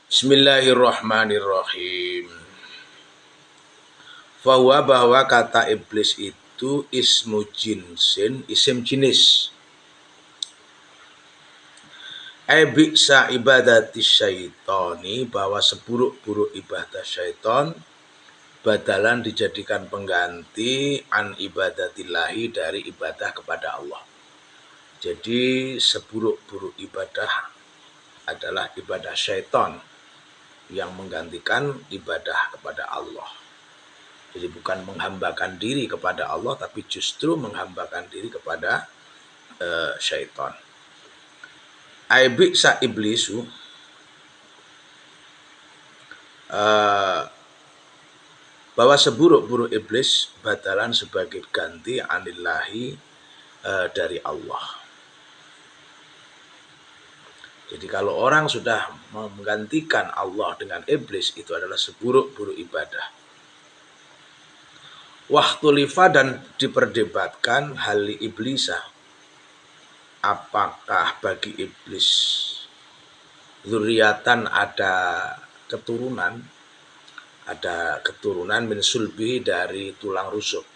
Bismillahirrahmanirrahim. Bahwa kata iblis itu ismu jinsin, isim jenis. Bisa ibadati syaitoni, bahwa seburuk-buruk ibadah syaiton badalan dijadikan pengganti an ibadatillahi, dari ibadah kepada Allah. Jadi seburuk-buruk ibadah adalah ibadah syaiton yang menggantikan ibadah kepada Allah. Jadi bukan menghambakan diri kepada Allah, tapi justru menghambakan diri kepada syaitan. Sa iblisu, bahwa seburuk-buruk iblis badalan sebagai ganti anillahi, dari Allah. Jadi kalau orang sudah menggantikan Allah dengan iblis, itu adalah seburuk-buruk ibadah. Wahtulifa, dan diperdebatkan hal iblisa, apakah bagi iblis zuriatan, ada keturunan min sulbi, dari tulang rusuk.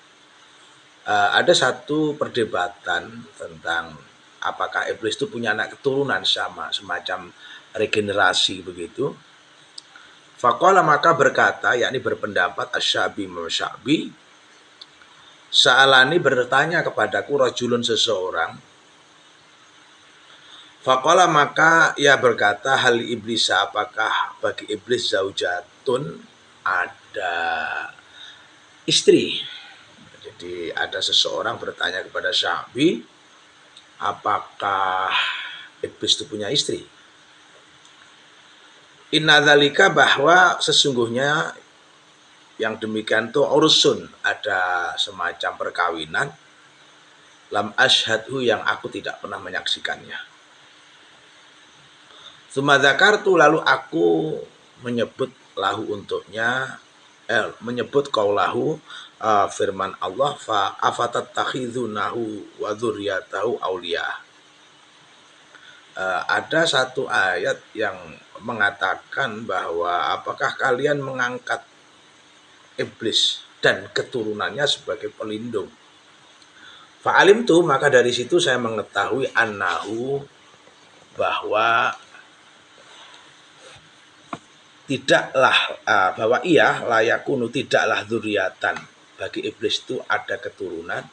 Ada satu perdebatan tentang apakah iblis itu punya anak keturunan, semacam regenerasi begitu. Faqala, maka berkata, yakni berpendapat Asy-Sya'bi, Sa'alani, bertanya kepadaku, rajulun, seseorang. Faqala, maka ia berkata, hal iblis, apakah bagi iblis zaujatun, ada istri. Jadi ada seseorang bertanya kepada Sya'bi, apakah iblis itu punya istri? Inna dzalika, bahwa sesungguhnya yang demikian itu ursun, ada semacam perkawinan, lam asyhadhu, yang aku tidak pernah menyaksikannya. Tsumma dzakartu, lalu aku menyebut lahu untuknya, menyebut qaulahu, firman Allah, fa afatattakhizunahu wa dzurriyyatahu auliya. Ada satu ayat yang mengatakan bahwa apakah kalian mengangkat iblis dan keturunannya sebagai pelindung. Fa'alim tu, maka dari situ saya mengetahui annahu, bahwa ia layakunu, tidaklah dzurriatan, bagi iblis itu ada keturunan,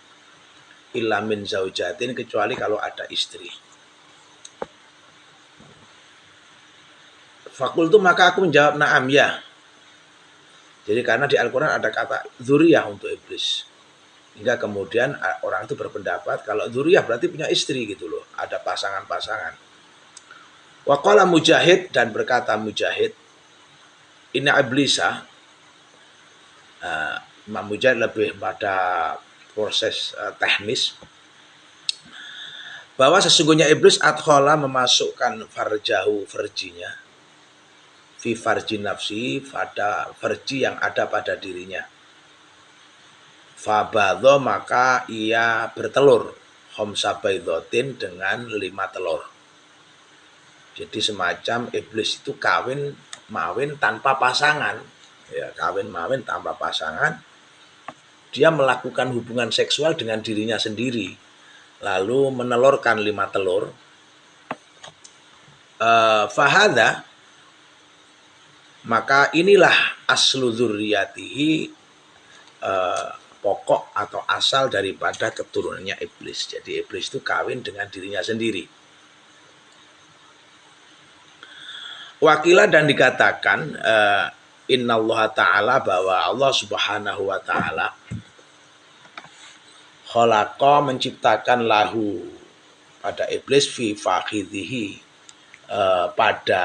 illa min zaujatin, kecuali kalau ada istri. Fakultu, maka aku menjawab na'am, ya. Jadi karena di Al-Quran ada kata dzurriyah untuk iblis, hingga kemudian orang itu berpendapat kalau dzurriyah berarti punya istri gitu loh, ada pasangan-pasangan. Wa qala Mujahid, dan berkata Mujahid, inna iblisa, Imam Mujahid lebih pada proses teknis, bahwa sesungguhnya iblis adkhala, memasukkan farjahu, farjinya, fi farji nafsi, pada farji yang ada pada dirinya. Fabadho, maka ia bertelur, khamsa baidotin, dengan 5 telur. Jadi semacam iblis itu mawin tanpa pasangan, ya, kawin mawin tanpa pasangan. Dia melakukan hubungan seksual dengan dirinya sendiri, lalu menelurkan 5 telur. Fahadha, maka inilah aslu dzurriyatihi, pokok atau asal daripada keturunannya iblis. Jadi iblis itu kawin dengan dirinya sendiri. Wakila, dan dikatakan, innallaha ta'ala, bahwa Allah subhanahu wa ta'ala, khalaqa, menciptakan, lahu, pada iblis, fi fakhidhihi, pada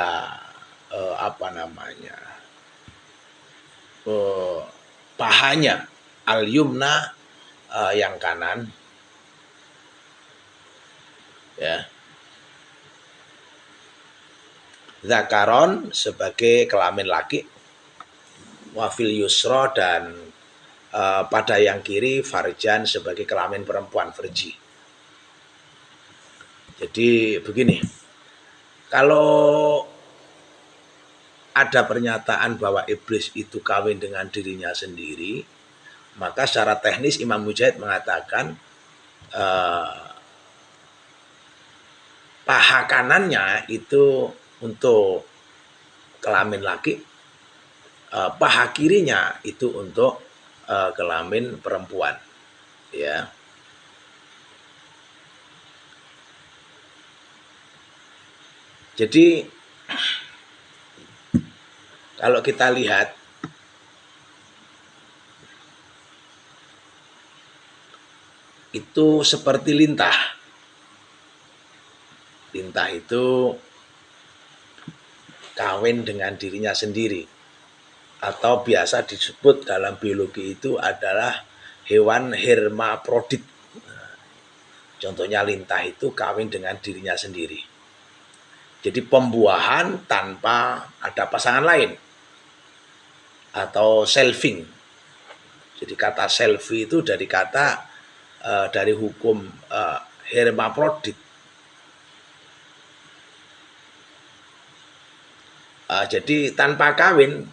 pahanya, al-yumna, yang kanan, ya, zakaron, sebagai kelamin laki, wafil yusra, dan pada yang kiri, farjan, sebagai kelamin perempuan, farji. Jadi begini, kalau ada pernyataan bahwa iblis itu kawin dengan dirinya sendiri, maka secara teknis Imam Mujahid mengatakan paha kanannya itu untuk kelamin laki, paha kirinya itu untuk kelamin perempuan, ya. Jadi kalau kita lihat itu seperti lintah. Lintah itu kawin dengan dirinya sendiri, atau biasa disebut dalam biologi itu adalah hewan hermaprodit. Contohnya lintah itu kawin dengan dirinya sendiri. Jadi pembuahan tanpa ada pasangan lain, atau selfing. Jadi kata selfie itu dari kata dari hukum hermaprodit. Jadi tanpa kawin,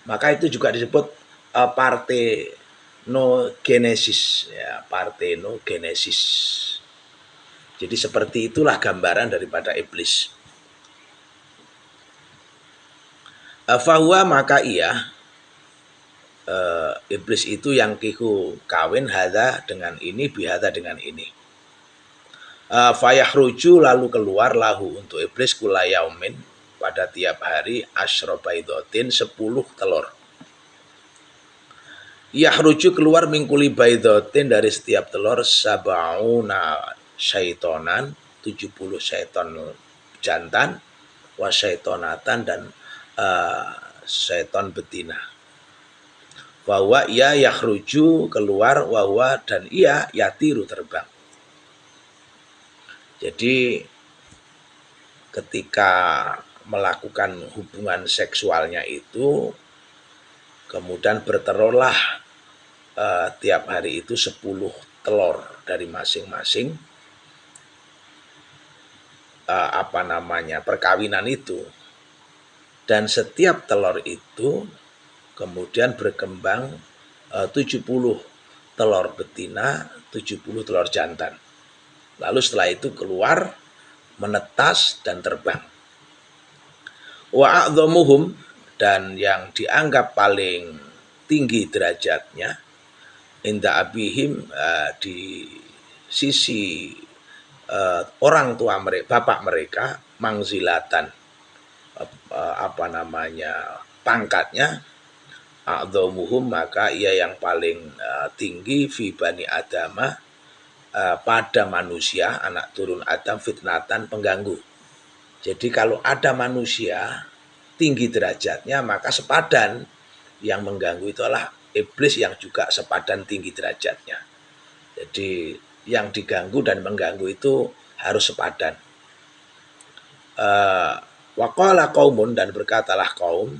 maka itu juga disebut partenogenesis, ya, partenogenesis. Jadi seperti itulah gambaran daripada iblis. Fahuwa, maka ia iblis itu yang kihu kawin hadza dengan ini, bihadza dengan ini. Fayahruju, lalu keluar lahu untuk iblis kulayaumin pada tiap hari asyra baidotin 10 telur. Yahruju, keluar mingkuli baidotin dari setiap telur sabauna syaitonan 70 syaiton jantan, wa syaitonatan, dan syaiton betina. Bahwa ia yahruju, keluar, wahwa, dan ia yatiru, terbang. Jadi ketika melakukan hubungan seksualnya itu, kemudian bertelurlah tiap hari itu 10 telur dari masing-masing perkawinan itu. Dan setiap telur itu kemudian berkembang 70 telur betina, 70 telur jantan. Lalu setelah itu keluar, menetas dan terbang. Wa a'dhamuhum, dan yang dianggap paling tinggi derajatnya inda abihim, di sisi orang tua mereka, bapak mereka, mangzilatan, pangkatnya, a'dhamuhum, maka ia yang paling tinggi fi bani adama, pada manusia, anak turun Adam, fitnatan, pengganggu. Jadi kalau ada manusia tinggi derajatnya, maka sepadan yang mengganggu itu adalah iblis yang juga sepadan tinggi derajatnya. Jadi yang diganggu dan mengganggu itu harus sepadan. Waqala qaumun, dan berkatalah kaum,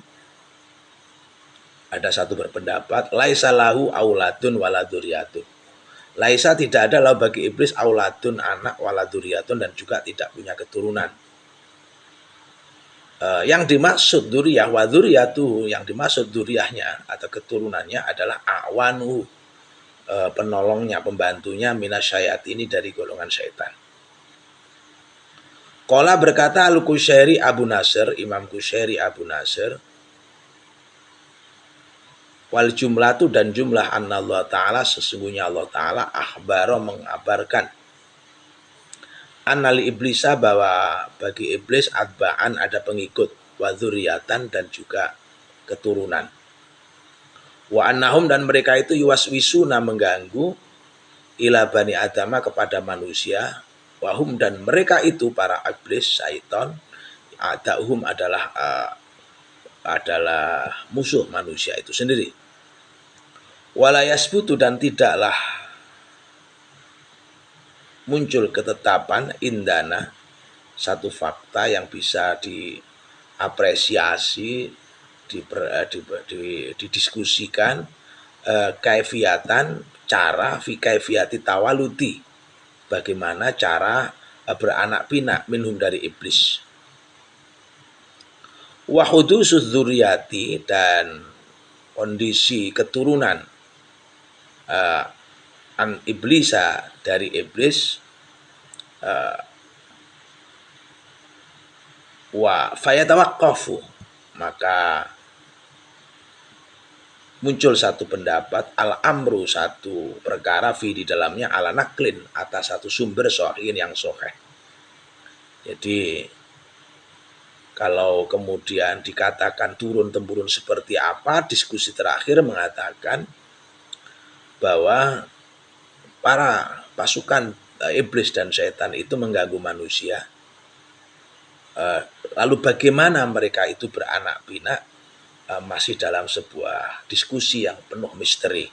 ada satu berpendapat, laisa lahu auladun waladuriyatun. Laisa, tidak ada lah bagi iblis auladun, anak, waladuriyatun, dan juga tidak punya keturunan. Yang dimaksud duriyah wa dzurriyyatuhu, yang dimaksud duriyahnya atau keturunannya adalah awanu, penolongnya, pembantunya, minasyayatini, dari golongan syaitan. Qala, berkata Al-Qushairi Abu Nasr, Imam Qushairi Abu Nasr, wal jumlatu, dan jumlah, annallahu ta'ala, sesungguhnya Allah ta'ala, akhbaro, mengabarkan, annal iblisa, bahwa bagi iblis, adba'an, ada pengikut, wa dzurriyatan, dan juga keturunan, wa annahum, dan mereka itu yuwaswisuna, mengganggu, ila bani adama, kepada manusia, wahum, dan mereka itu para iblis, syaiton, adahum, adalah musuh manusia itu sendiri. Wala yasbutu, dan tidaklah muncul ketetapan indana, satu fakta yang bisa diapresiasi, didiskusikan, kaifiatan, cara, fi kaifiyati tawaludi, bagaimana cara beranak pinak, minhum, dari iblis. Wa hudusuz dzurriyyati, dan kondisi keturunan an iblisa, dari iblis, wa fayatawaqqafu, maka muncul satu pendapat, al-amru, satu perkara, fi di dalamnya, ala naklin, atas satu sumber sohin yang soheh. Jadi kalau kemudian dikatakan turun-temurun seperti apa, diskusi terakhir mengatakan bahwa para pasukan iblis dan setan itu mengganggu manusia. Lalu bagaimana mereka itu beranak pinak, masih dalam sebuah diskusi yang penuh misteri.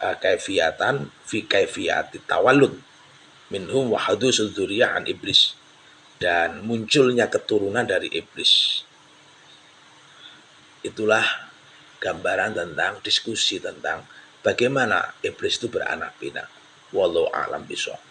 Kaifiyatan fi kaifiyati tawallud minhum wa hadusud dzurriyyah an iblis, dan munculnya keturunan dari iblis. Itulah gambaran tentang diskusi tentang bagaimana iblis itu beranak pinak. Wallahu a'lam bishawab.